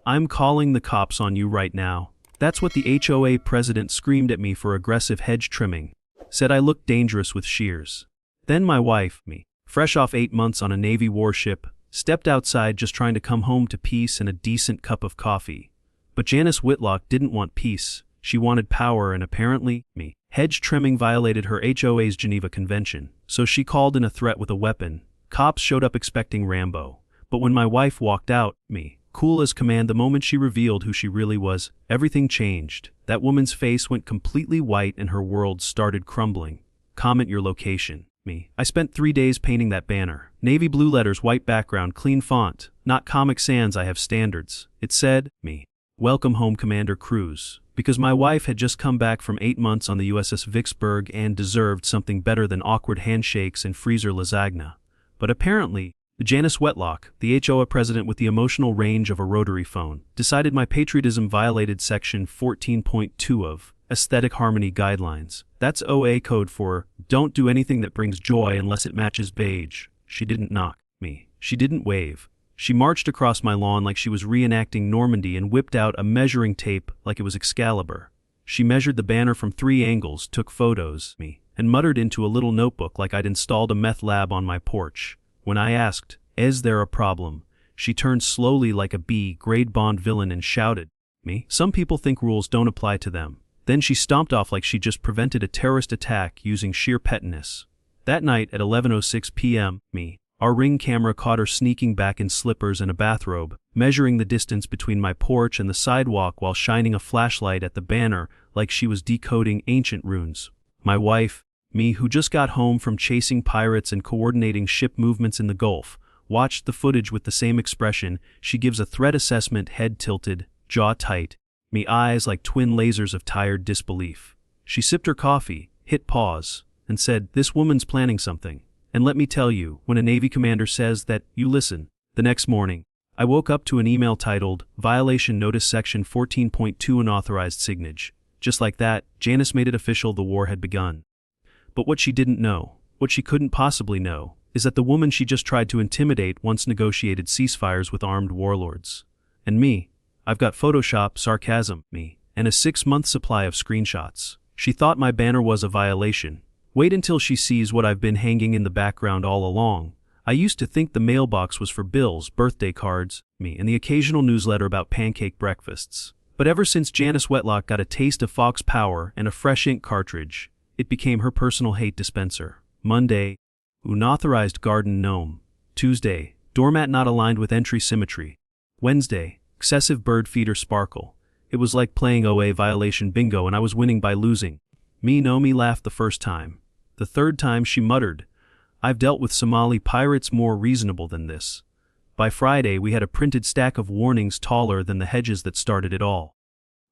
I'm calling the cops on you right now. That's what the HOA president screamed at me for aggressive hedge trimming. Said I looked dangerous with shears. Then my wife, me, fresh off 8 months on a Navy warship, stepped outside just trying to come home to peace and a decent cup of coffee. But Janice Whitlock didn't want peace. She wanted power, and apparently, me, hedge trimming violated her HOA's Geneva Convention. So she called in a threat with a weapon. Cops showed up expecting Rambo. But when my wife walked out, me, cool as command, the moment she revealed who she really was, everything changed. That woman's face went completely white and her world started crumbling. Comment your location. Me. I spent 3 days painting that banner. Navy blue letters, white background, clean font. Not Comic Sans, I have standards. It said, me, welcome home Commander Cruz. Because my wife had just come back from 8 months on the USS Vicksburg and deserved something better than awkward handshakes and freezer lasagna. But apparently, Janice Whitlock, the HOA president with the emotional range of a rotary phone, decided my patriotism violated Section 14.2 of Aesthetic Harmony Guidelines. That's OA code for, don't do anything that brings joy unless it matches beige. She didn't knock me. She didn't wave. She marched across my lawn like she was reenacting Normandy and whipped out a measuring tape like it was Excalibur. She measured the banner from 3 angles, took photos, me, and muttered into a little notebook like I'd installed a meth lab on my porch. When I asked, is there a problem? She turned slowly like a B-grade Bond villain and shouted, me, some people think rules don't apply to them. Then she stomped off like she just prevented a terrorist attack using sheer pettiness. That night at 11:06 p.m., me, our Ring camera caught her sneaking back in slippers and a bathrobe, measuring the distance between my porch and the sidewalk while shining a flashlight at the banner like she was decoding ancient runes. My wife, me, who just got home from chasing pirates and coordinating ship movements in the Gulf, watched the footage with the same expression. She gives a threat assessment, head tilted, jaw tight, me, eyes like twin lasers of tired disbelief. She sipped her coffee, hit pause, and said, this woman's planning something. And let me tell you, when a Navy commander says that, you listen. The next morning, I woke up to an email titled, Violation Notice Section 14.2 Unauthorized Signage. Just like that, Janice made it official the war had begun. But what she didn't know, what she couldn't possibly know, is that the woman she just tried to intimidate once negotiated ceasefires with armed warlords. And me, I've got Photoshop, sarcasm, me, and a 6-month supply of screenshots. She thought my banner was a violation. Wait until she sees what I've been hanging in the background all along. I used to think the mailbox was for bills, birthday cards, me, and the occasional newsletter about pancake breakfasts. But ever since Janice Whitlock got a taste of Fox Power and a fresh ink cartridge, it became her personal hate dispenser. Monday, unauthorized garden gnome. Tuesday, doormat not aligned with entry symmetry. Wednesday, excessive bird feeder sparkle. It was like playing OA violation bingo and I was winning by losing. Me laughed the first time. The third time she muttered, I've dealt with Somali pirates more reasonable than this. By Friday we had a printed stack of warnings taller than the hedges that started it all.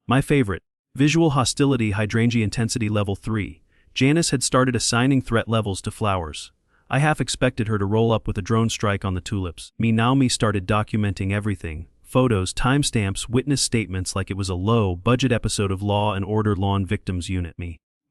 My favorite, visual hostility hydrangea intensity level 3. Janice had started assigning threat levels to flowers. I half expected her to roll up with a drone strike on the tulips. Me started documenting everything. Photos, timestamps, witness statements like it was a low-budget episode of Law and Order Lawn Victims Unit.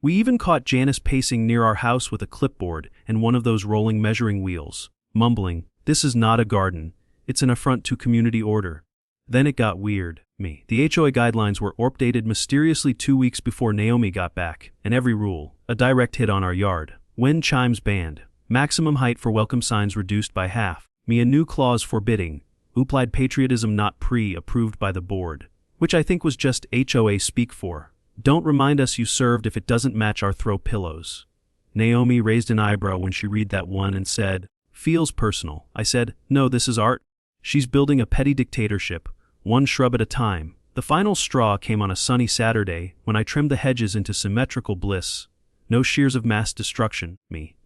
We even caught Janice pacing near our house with a clipboard and one of those rolling measuring wheels, mumbling, this is not a garden, it's an affront to community order. Then it got weird. The HOA guidelines were updated mysteriously 2 weeks before Naomi got back, and every rule, a direct hit on our yard. Wind chimes banned. Maximum height for welcome signs reduced by half. A new clause forbidding, applied patriotism not pre-approved by the board, which I think was just HOA speak for. Don't remind us you served if it doesn't match our throw pillows. Naomi raised an eyebrow when she read that one and said, feels personal. I said, no, this is art. She's building a petty dictatorship, one shrub at a time. The final straw came on a sunny Saturday when I trimmed the hedges into symmetrical bliss. No shears of mass destruction,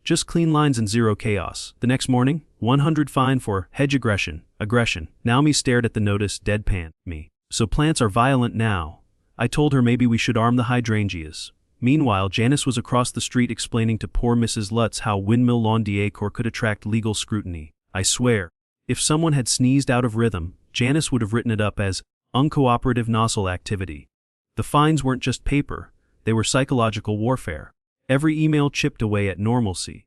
just clean lines and zero chaos. The next morning, 100 fine for hedge aggression. Naomi stared at the notice deadpan. So plants are violent now. I told her maybe we should arm the hydrangeas. Meanwhile, Janice was across the street explaining to poor Mrs. Lutz how windmill lawn decor could attract legal scrutiny. I swear, if someone had sneezed out of rhythm, Janice would have written it up as uncooperative nozzle activity. The fines weren't just paper, they were psychological warfare. Every email chipped away at normalcy,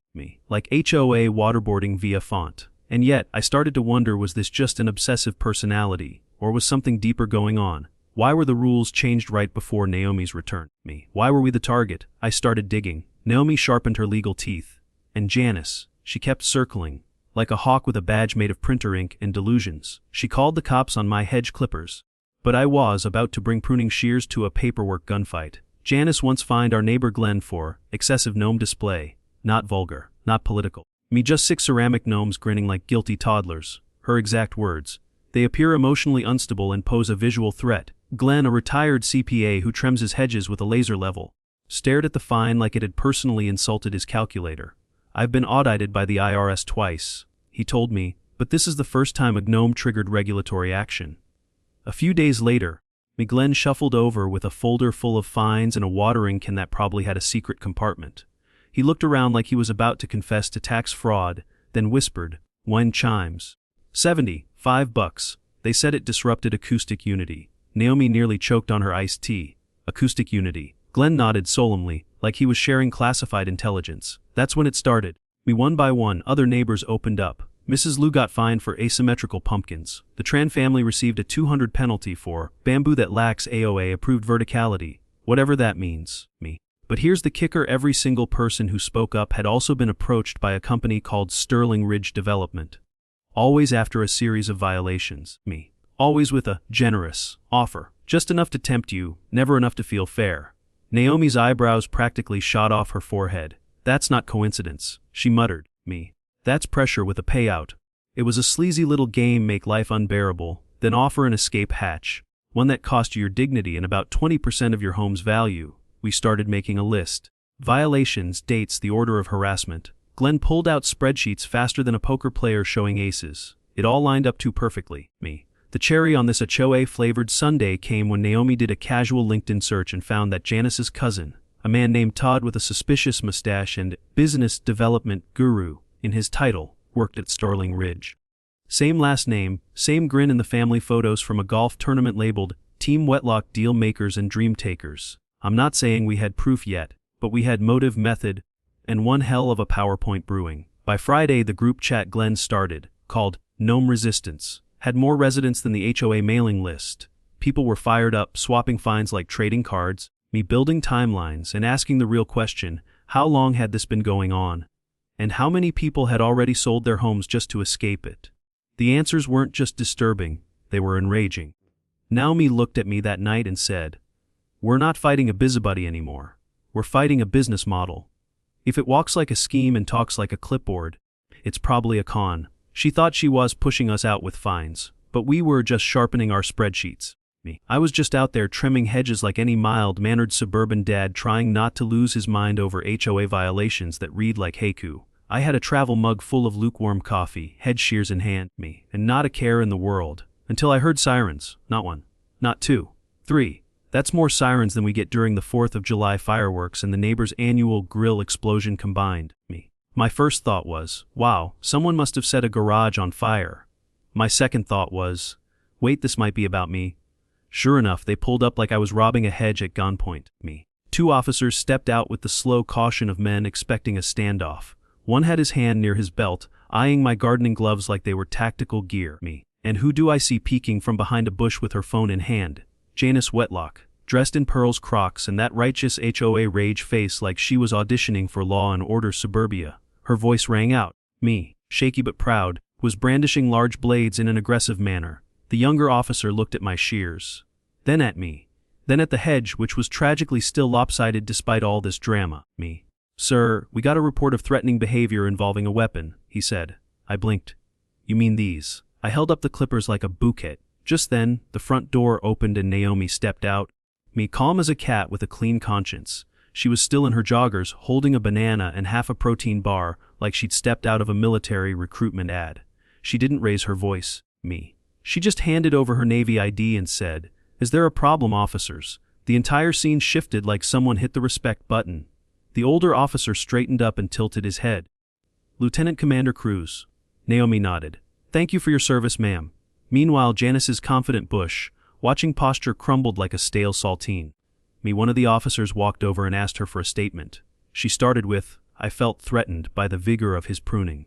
like HOA waterboarding via font. And yet, I started to wonder, was this just an obsessive personality, Or was something deeper going on? Why were the rules changed right before Naomi's return? Why were we the target? I started digging. Naomi sharpened her legal teeth. And Janice, she kept circling, like a hawk with a badge made of printer ink and delusions. She called the cops on my hedge clippers. But I was about to bring pruning shears to a paperwork gunfight. Janice once fined our neighbor Glenn for excessive gnome display. Not vulgar, not political. Just 6 ceramic gnomes grinning like guilty toddlers. Her exact words. They appear emotionally unstable and pose a visual threat. Glenn, a retired CPA who trims his hedges with a laser level, stared at the fine like it had personally insulted his calculator. I've been audited by the IRS twice, he told me, but this is the first time a gnome triggered regulatory action. A few days later, Glenn shuffled over with a folder full of fines and a watering can that probably had a secret compartment. He looked around like he was about to confess to tax fraud, then whispered, "Wind chimes. $75. They said it disrupted acoustic unity." Naomi nearly choked on her iced tea. Acoustic unity. Glenn nodded solemnly, like he was sharing classified intelligence. That's when it started. One by one, other neighbors opened up. Mrs. Lou got fined for asymmetrical pumpkins. The Tran family received a $200 penalty for bamboo that lacks AOA-approved verticality, whatever that means. But here's the kicker: every single person who spoke up had also been approached by a company called Sterling Ridge Development. Always after a series of violations. Always with a generous offer. Just enough to tempt you, never enough to feel fair. Naomi's eyebrows practically shot off her forehead. "That's not coincidence," she muttered. "That's pressure with a payout." It was a sleazy little game, make life unbearable, then offer an escape hatch. One that cost you your dignity and about 20% of your home's value. We started making a list. Violations, dates, the order of harassment. Glenn pulled out spreadsheets faster than a poker player showing aces. It all lined up too perfectly. The cherry on this HOA-flavored sundae came when Naomi did a casual LinkedIn search and found that Janice's cousin, a man named Todd with a suspicious mustache and business development guru in his title, worked at Sterling Ridge. Same last name, same grin in the family photos from a golf tournament labeled Team Wetlock Deal Makers and Dream Takers. I'm not saying we had proof yet, but we had motive, method, and one hell of a PowerPoint brewing. By Friday, the group chat Glenn started, called Gnome Resistance, had more residents than the HOA mailing list. People were fired up, swapping fines like trading cards, building timelines, and asking the real question: how long had this been going on? And how many people had already sold their homes just to escape it? The answers weren't just disturbing, they were enraging. Naomi looked at me that night and said, "We're not fighting a busybody anymore. We're fighting a business model. If it walks like a scheme and talks like a clipboard, it's probably a con." She thought she was pushing us out with fines, but we were just sharpening our spreadsheets. I was just out there trimming hedges like any mild-mannered suburban dad trying not to lose his mind over HOA violations that read like haiku. I had a travel mug full of lukewarm coffee, hedge shears in hand, and not a care in the world, until I heard sirens. Not one, not two, 3. That's more sirens than we get during the 4th of July fireworks and the neighbor's annual grill explosion combined. My first thought was, wow, someone must have set a garage on fire. My second thought was, wait, this might be about me. Sure enough, they pulled up like I was robbing a hedge at gunpoint. 2 officers stepped out with the slow caution of men expecting a standoff. One had his hand near his belt, eyeing my gardening gloves like they were tactical gear. And who do I see peeking from behind a bush with her phone in hand? Janice Wetlock, dressed in pearls Crocs and that righteous HOA rage face like she was auditioning for Law and Order Suburbia. Her voice rang out. Shaky but proud, was brandishing large blades in an aggressive manner. The younger officer looked at my shears. Then at me. Then at the hedge, which was tragically still lopsided despite all this drama. "Sir, we got a report of threatening behavior involving a weapon," he said. I blinked. "You mean these?" I held up the clippers like a bouquet. Just then, the front door opened and Naomi stepped out. Calm as a cat with a clean conscience. She was still in her joggers, holding a banana and half a protein bar like she'd stepped out of a military recruitment ad. She didn't raise her voice. She just handed over her Navy ID and said, "Is there a problem, officers?" The entire scene shifted like someone hit the respect button. The older officer straightened up and tilted his head. "Lieutenant Commander Cruz." Naomi nodded. "Thank you for your service, ma'am." Meanwhile, Janice's confident bush, watching posture crumbled like a stale saltine. One of the officers walked over and asked her for a statement. She started with, "I felt threatened by the vigor of his pruning."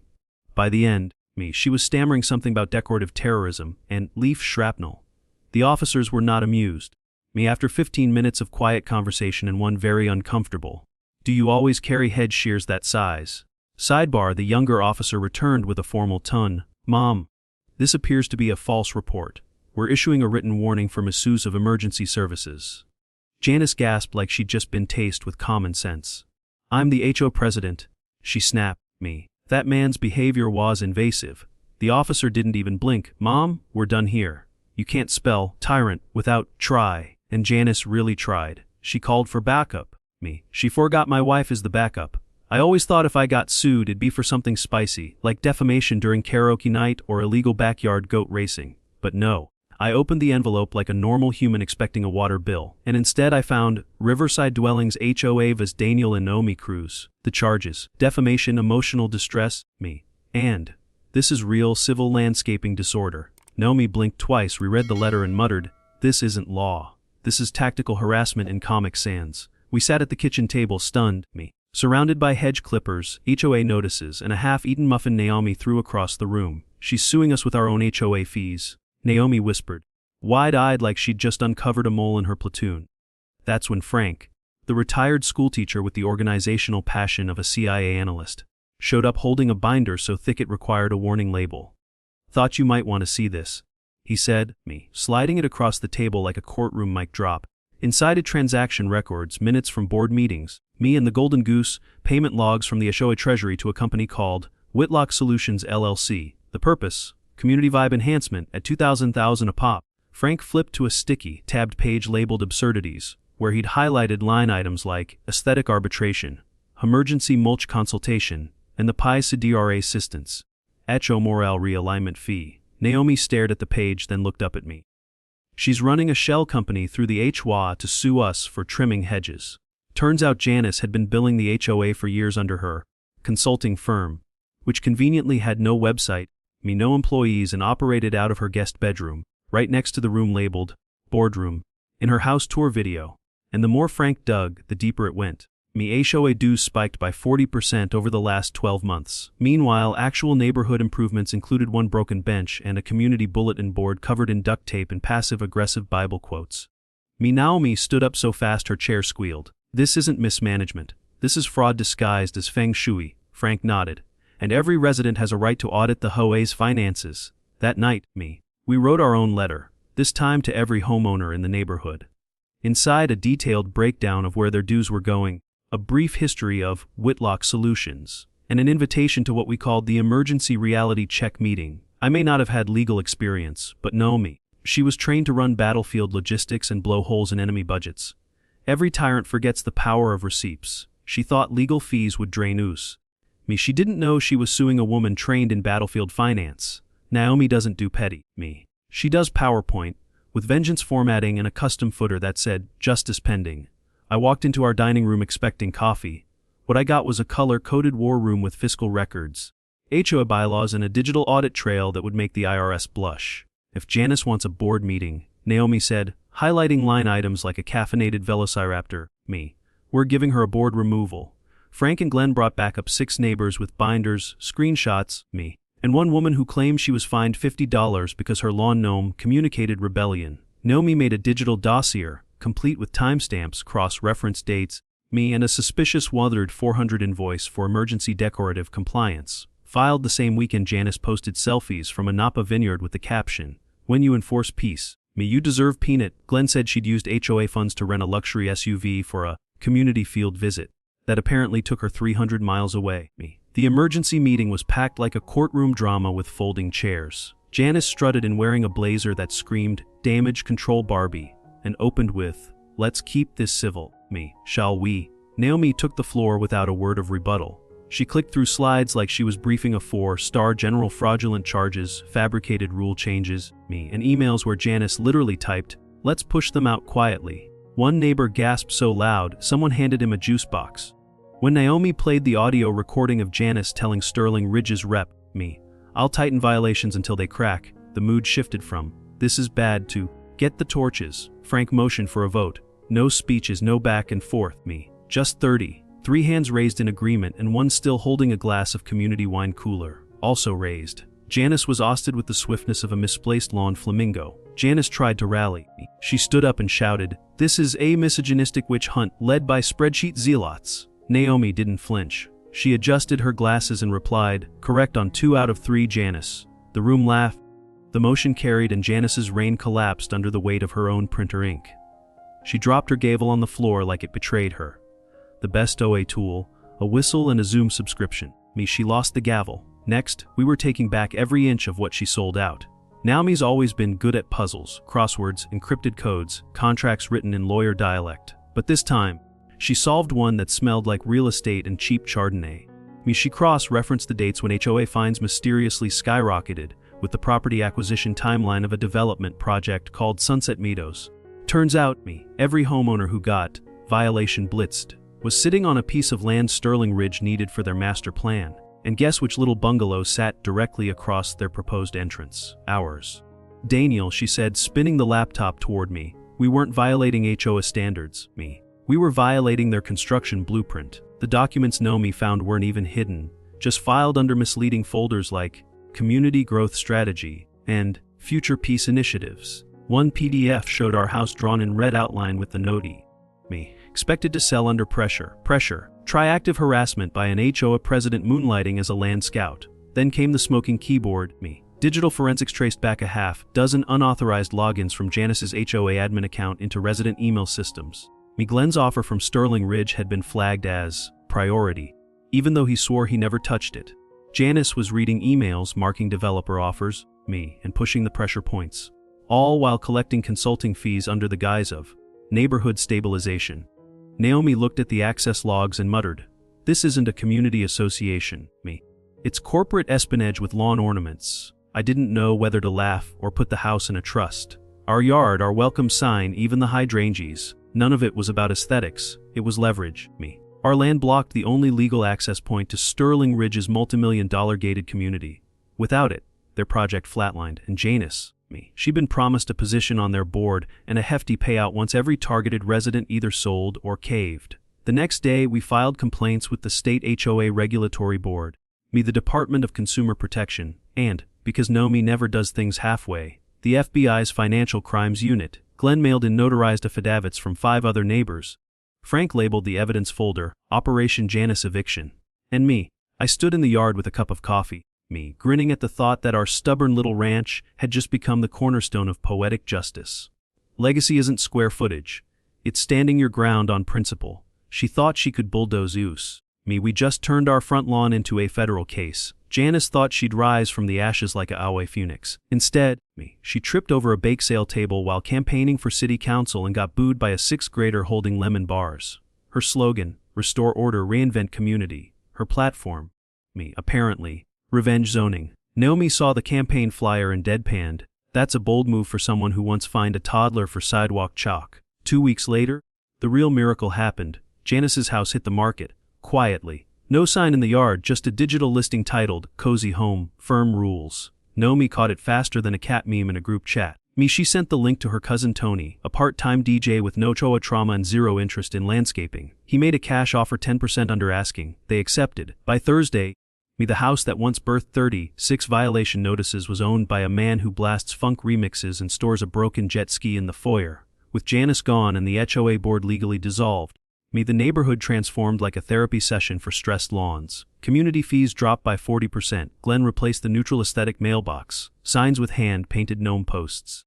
By the end, she was stammering something about decorative terrorism and leaf shrapnel. The officers were not amused. Me after 15 minutes of quiet conversation and one very uncomfortable. Do you always carry hedge shears that size? Sidebar, the younger officer returned with a formal tone. Mom, this appears to be a false report. We're issuing a written warning for misuse of emergency services. Janice gasped like she'd just been tased with common sense. I'm the HO president, she snapped me. That man's behavior was invasive. The officer didn't even blink. Mom, we're done here. You can't spell tyrant without try. And Janice really tried. She called for backup. Me. She forgot my wife is the backup. I always thought if I got sued it'd be for something spicy, like defamation during karaoke night or illegal backyard goat racing. But no. I opened the envelope like a normal human expecting a water bill, and instead I found Riverside Dwellings HOA vs. Daniel and Naomi Cruz. The charges: defamation, emotional distress, me. And this is real civil landscaping disorder. Naomi blinked twice, reread the letter and muttered, this isn't law. This is tactical harassment in Comic Sans. We sat at the kitchen table stunned, me. Surrounded by hedge clippers, HOA notices, and a half-eaten muffin Naomi threw across the room. She's suing us with our own HOA fees. Naomi whispered, wide-eyed like she'd just uncovered a mole in her platoon. That's when Frank, the retired schoolteacher with the organizational passion of a CIA analyst, showed up holding a binder so thick it required a warning label. Thought you might want to see this, he said, me, sliding it across the table like a courtroom mic drop. Inside it, transaction records, minutes from board meetings, me and the Golden Goose, payment logs from the HOA Treasury to a company called Whitlock Solutions LLC. The purpose: community vibe enhancement at $2,000 a pop. Frank flipped to a sticky, tabbed page labeled Absurdities, where he'd highlighted line items like aesthetic arbitration, emergency mulch consultation, and the PI CDRA assistance. HO Morale realignment fee. Naomi stared at the page, then looked up at me. She's running a shell company through the HOA to sue us for trimming hedges. Turns out Janice had been billing the HOA for years under her consulting firm, which conveniently had no website, no employees, and operated out of her guest bedroom, right next to the room labeled boardroom, in her house tour video. And the more Frank dug, the deeper it went. HOA dues spiked by 40% over the last 12 months. Meanwhile, actual neighborhood improvements included one broken bench and a community bulletin board covered in duct tape and passive-aggressive Bible quotes. Naomi stood up so fast her chair squealed. This isn't mismanagement. This is fraud disguised as feng shui, Frank nodded. And every resident has a right to audit the HOA's finances. That night, we wrote our own letter, this time to every homeowner in the neighborhood. Inside, a detailed breakdown of where their dues were going, a brief history of Whitlock Solutions, and an invitation to what we called the emergency reality check meeting. I may not have had legal experience, but Naomi, she was trained to run battlefield logistics and blow holes in enemy budgets. Every tyrant forgets the power of receipts. She thought legal fees would drain us. She didn't know she was suing a woman trained in battlefield finance. Naomi doesn't do petty, She does PowerPoint, with vengeance formatting and a custom footer that said, justice pending. I walked into our dining room expecting coffee. What I got was a color-coded war room with fiscal records, HOA bylaws, and a digital audit trail that would make the IRS blush. If Janice wants a board meeting, Naomi said, highlighting line items like a caffeinated velociraptor, we're giving her a board removal. Frank and Glenn brought back up 6 neighbors with binders, screenshots, and one woman who claimed she was fined $50 because her lawn gnome communicated rebellion. Naomi made a digital dossier, complete with timestamps, cross-reference dates, and a suspicious weathered 400 invoice for emergency decorative compliance. Filed the same weekend, Janice posted selfies from a Napa vineyard with the caption, when you enforce peace, you deserve peanut. Glenn said she'd used HOA funds to rent a luxury SUV for a community field visit that apparently took her 300 miles away. The emergency meeting was packed like a courtroom drama with folding chairs. Janice strutted in wearing a blazer that screamed, damage control Barbie, and opened with, let's keep this civil, shall we? Naomi took the floor without a word of rebuttal. She clicked through slides like she was briefing a 4-star general, fraudulent charges, fabricated rule changes, and emails where Janice literally typed, let's push them out quietly. One neighbor gasped so loud, someone handed him a juice box. When Naomi played the audio recording of Janice telling Sterling Ridge's rep, I'll tighten violations until they crack, the mood shifted from, this is bad to, get the torches. Frank motioned for a vote. No speeches, no back and forth, just 30. 3 hands raised in agreement and one still holding a glass of community wine cooler, also raised. Janice was ousted with the swiftness of a misplaced lawn flamingo. Janice tried to rally me. She stood up and shouted, "This is a misogynistic witch hunt led by spreadsheet zealots." Naomi didn't flinch. She adjusted her glasses and replied, "Correct on 2 out of 3, Janice." The room laughed. The motion carried and Janice's reign collapsed under the weight of her own printer ink. She dropped her gavel on the floor like it betrayed her. The best OA tool, a whistle and a Zoom subscription. She lost the gavel. Next, we were taking back every inch of what she sold out. Naomi's always been good at puzzles, crosswords, encrypted codes, contracts written in lawyer dialect. But this time, she solved one that smelled like real estate and cheap Chardonnay. She cross-referenced the dates when HOA fines mysteriously skyrocketed with the property acquisition timeline of a development project called Sunset Meadows. Turns out, every homeowner who got violation blitzed was sitting on a piece of land Sterling Ridge needed for their master plan. And guess which little bungalow sat directly across their proposed entrance? Ours. "Daniel," she said, spinning the laptop toward me, "we weren't violating HOA standards, We were violating their construction blueprint. The documents Naomi found weren't even hidden, just filed under misleading folders like Community Growth Strategy and Future Peace Initiatives. One PDF showed our house drawn in red outline with the note expected to sell under pressure. Try active harassment by an HOA president moonlighting as a land scout. Then came the smoking keyboard, Digital forensics traced back a half-dozen unauthorized logins from Janice's HOA admin account into resident email systems. Glenn's offer from Sterling Ridge had been flagged as priority, even though he swore he never touched it. Janice was reading emails marking developer offers, and pushing the pressure points, all while collecting consulting fees under the guise of neighborhood stabilization. Naomi looked at the access logs and muttered, "This isn't a community association, It's corporate espionage with lawn ornaments." I didn't know whether to laugh or put the house in a trust. Our yard, our welcome sign, even the hydrangeas, none of it was about aesthetics, it was leverage, Our land blocked the only legal access point to Sterling Ridge's multi-million-dollar gated community. Without it, their project flatlined, and Janice, she'd been promised a position on their board and a hefty payout once every targeted resident either sold or caved. The next day, we filed complaints with the state HOA regulatory board, the Department of Consumer Protection, and, because Naomi never does things halfway, the FBI's Financial Crimes Unit. Glenn mailed in notarized affidavits from 5 other neighbors. Frank labeled the evidence folder, Operation Janice Eviction. And I stood in the yard with a cup of coffee, grinning at the thought that our stubborn little ranch had just become the cornerstone of poetic justice. Legacy isn't square footage. It's standing your ground on principle. She thought she could bulldoze use. We just turned our front lawn into a federal case. Janice thought she'd rise from the ashes like a Awe phoenix. Instead, she tripped over a bake sale table while campaigning for city council and got booed by a 6th grader holding lemon bars. Her slogan, Restore Order, Reinvent Community. Her platform, apparently, revenge zoning. Naomi saw the campaign flyer and deadpanned. That's a bold move for someone who once fined a toddler for sidewalk chalk. 2 weeks later, the real miracle happened. Janice's house hit the market, quietly. No sign in the yard, just a digital listing titled, Cozy Home, Firm Rules. Naomi caught it faster than a cat meme in a group chat. She sent the link to her cousin Tony, a part-time DJ with no HOA trauma and zero interest in landscaping. He made a cash offer 10% under asking. They accepted. By Thursday, the house that once birthed 36 violation notices was owned by a man who blasts funk remixes and stores a broken jet ski in the foyer. With Janice gone and the HOA board legally dissolved, the neighborhood transformed like a therapy session for stressed lawns. Community fees dropped by 40%. Glenn replaced the neutral aesthetic mailbox. Signs with hand-painted gnome posts.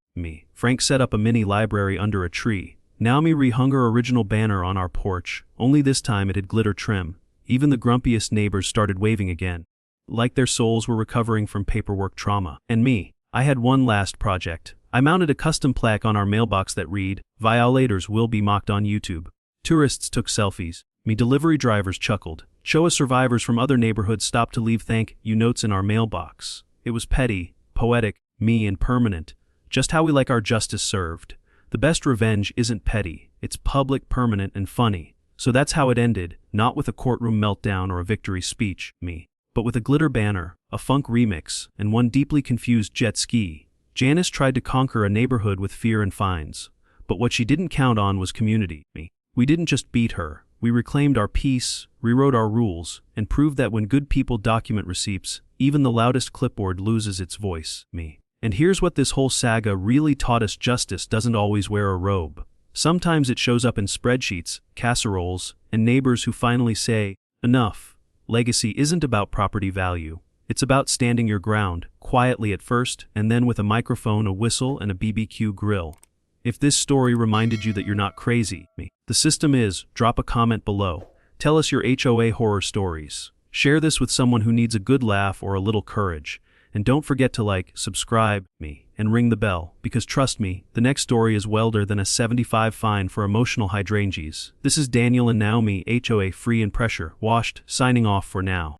Frank set up a mini library under a tree. Naomi rehung her original banner on our porch, only this time it had glitter trim. Even the grumpiest neighbors started waving again, like their souls were recovering from paperwork trauma. And I had one last project. I mounted a custom plaque on our mailbox that read, "Violators will be mocked on YouTube." Tourists took selfies. Delivery drivers chuckled. HOA survivors from other neighborhoods stopped to leave thank you notes in our mailbox. It was petty, poetic, and permanent. Just how we like our justice served. The best revenge isn't petty. It's public, permanent, and funny. So that's how it ended, not with a courtroom meltdown or a victory speech, but with a glitter banner, a funk remix, and one deeply confused jet ski. Janice tried to conquer a neighborhood with fear and fines. But what she didn't count on was community. We didn't just beat her, We reclaimed our peace, rewrote our rules, and proved that when good people document receipts, even the loudest clipboard loses its voice. Me. And here's what this whole saga really taught us: justice doesn't always wear a robe. Sometimes it shows up in spreadsheets, casseroles, and neighbors who finally say, enough. Legacy isn't about property value. It's about standing your ground, quietly at first, and then with a microphone, a whistle, and a BBQ grill. If this story reminded you that you're not crazy, the system is. Drop a comment below. Tell us your HOA horror stories. Share this with someone who needs a good laugh or a little courage. And don't forget to like, subscribe, and ring the bell, because trust me, the next story is wilder than a 75 fine for emotional hydrangeas. This is Daniel and Naomi, HOA free and pressure washed, signing off for now.